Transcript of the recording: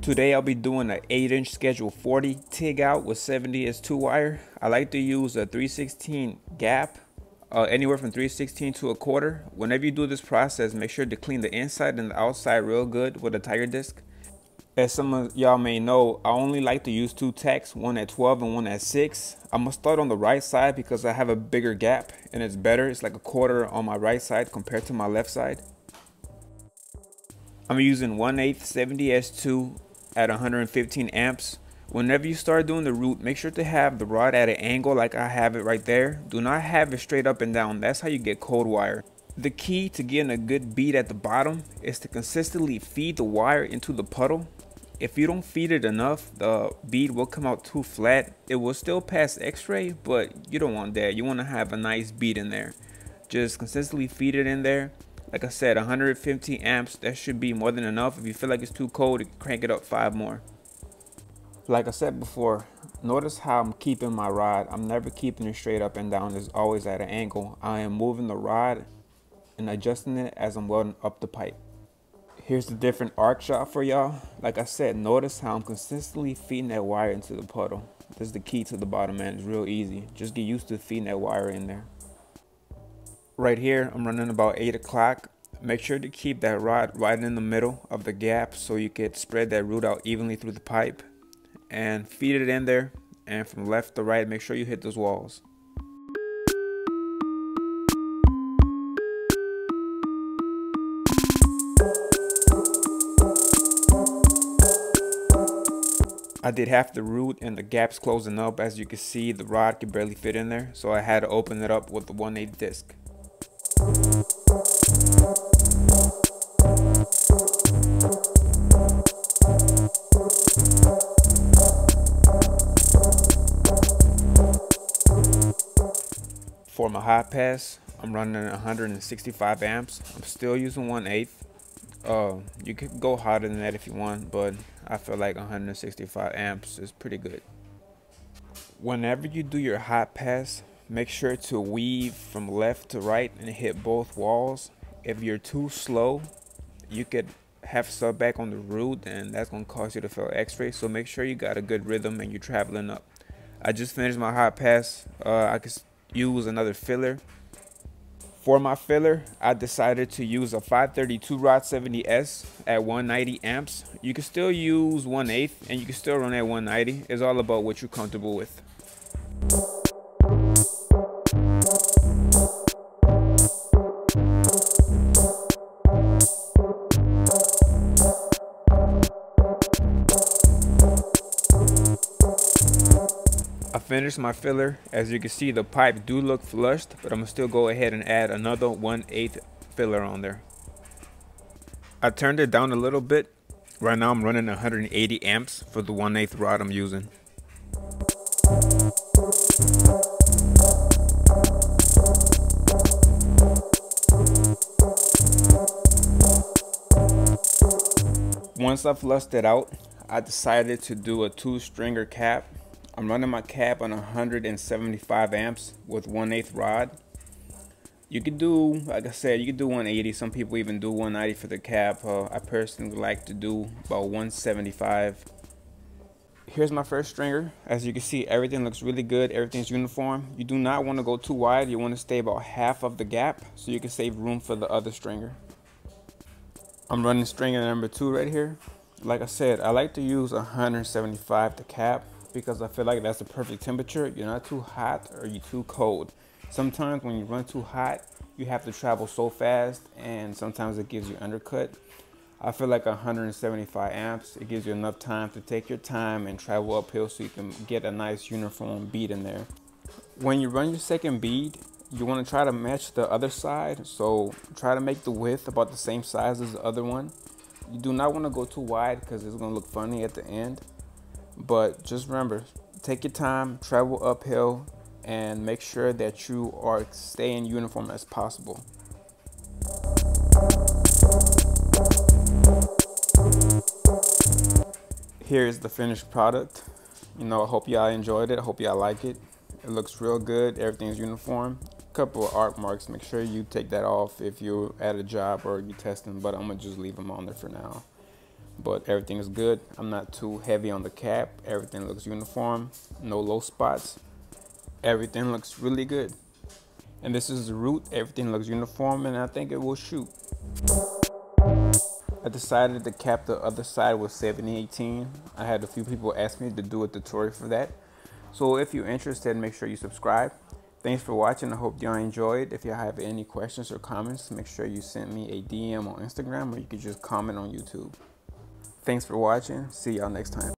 Today I'll be doing an 8-inch schedule 40 TIG out with 70s-2 wire. I like to use a 3/16 gap, anywhere from 3/16 to a quarter. Whenever you do this process, make sure to clean the inside and the outside real good with a tire disc. As some of y'all may know, I only like to use 2 tacks, one at 12 and one at 6. I'm gonna start on the right side because I have a bigger gap and it's better. It's like a quarter on my right side compared to my left side. I'm using 1/8 70s-2 at 115 amps. Whenever you start doing the root, make sure to have the rod at an angle like I have it right there. Do not have it straight up and down. That's how you get cold wire. The key to getting a good bead at the bottom is to consistently feed the wire into the puddle. If you don't feed it enough, the bead will come out too flat. It will still pass x-ray, but you don't want that. You want to have a nice bead in there. Just consistently feed it in there. Like I said, 150 amps, that should be more than enough. If you feel like it's too cold, you can crank it up 5 more. Like I said before, notice how I'm keeping my rod. I'm never keeping it straight up and down. It's always at an angle. I am moving the rod and adjusting it as I'm welding up the pipe. Here's the different arc shot for y'all. Like I said, notice how I'm consistently feeding that wire into the puddle. This is the key to the bottom, man. It's real easy. Just get used to feeding that wire in there. Right here, I'm running about 8 o'clock. Make sure to keep that rod right in the middle of the gap so you can spread that root out evenly through the pipe. And feed it in there. And from left to right, make sure you hit those walls. I did half the root and the gap's closing up. As you can see, the rod can barely fit in there. So I had to open it up with the 1/8 disc. For my hot pass, I'm running 165 amps. I'm still using 1/8. You could go hotter than that if you want, but I feel like 165 amps is pretty good. Whenever you do your hot pass, make sure to weave from left to right and hit both walls. If you're too slow, you could have sub back on the root and that's going to cause you to fail x-ray. So make sure you got a good rhythm and you're traveling up. I just finished my hot pass. I could use another filler. For my filler, I decided to use a 532 rod 70s at 190 amps. You can still use 1/8 and you can still run at 190. It's all about what you're comfortable with. I finished my filler. As you can see, the pipe do look flushed, but I'm gonna still go ahead and add another 1/8 filler on there. I turned it down a little bit. Right now I'm running 180 amps for the 1/8 rod I'm using. Once I flushed it out, I decided to do a 2-stringer cap. I'm running my cap on 175 amps with 1/8 rod. You could do, like I said, you could do 180. Some people even do 190 for the cap. I personally like to do about 175. Here's my first stringer. As you can see, everything looks really good. Everything's uniform. You do not want to go too wide. You want to stay about half of the gap so you can save room for the other stringer. I'm running stringer number 2 right here. Like I said, I like to use 175 to cap, because I feel like that's the perfect temperature. You're not too hot or you're too cold. Sometimes when you run too hot, you have to travel so fast and sometimes it gives you undercut. I feel like 175 amps, it gives you enough time to take your time and travel uphill so you can get a nice uniform bead in there. When you run your second bead, you want to try to match the other side. So try to make the width about the same size as the other one. You do not want to go too wide because it's going to look funny at the end. But just remember, take your time, travel uphill, and make sure that you are staying uniform as possible. Here's the finished product. I hope y'all enjoyed it. I hope y'all like it. It looks real good. Everything's uniform. A couple of arc marks. Make sure you take that off if you're at a job or you're testing, but I'm gonna just leave them on there for now. but everything is good. I'm not too heavy on the cap. Everything looks uniform, no low spots. Everything looks really good. And this is the root. Everything looks uniform, and I think it will shoot. I decided to cap the other side with 70-18. I had a few people ask me to do a tutorial for that. So if you're interested, make sure you subscribe. Thanks for watching. I hope y'all enjoyed. If you have any questions or comments, make sure you send me a DM on Instagram, or you can just comment on YouTube. Thanks for watching. See y'all next time.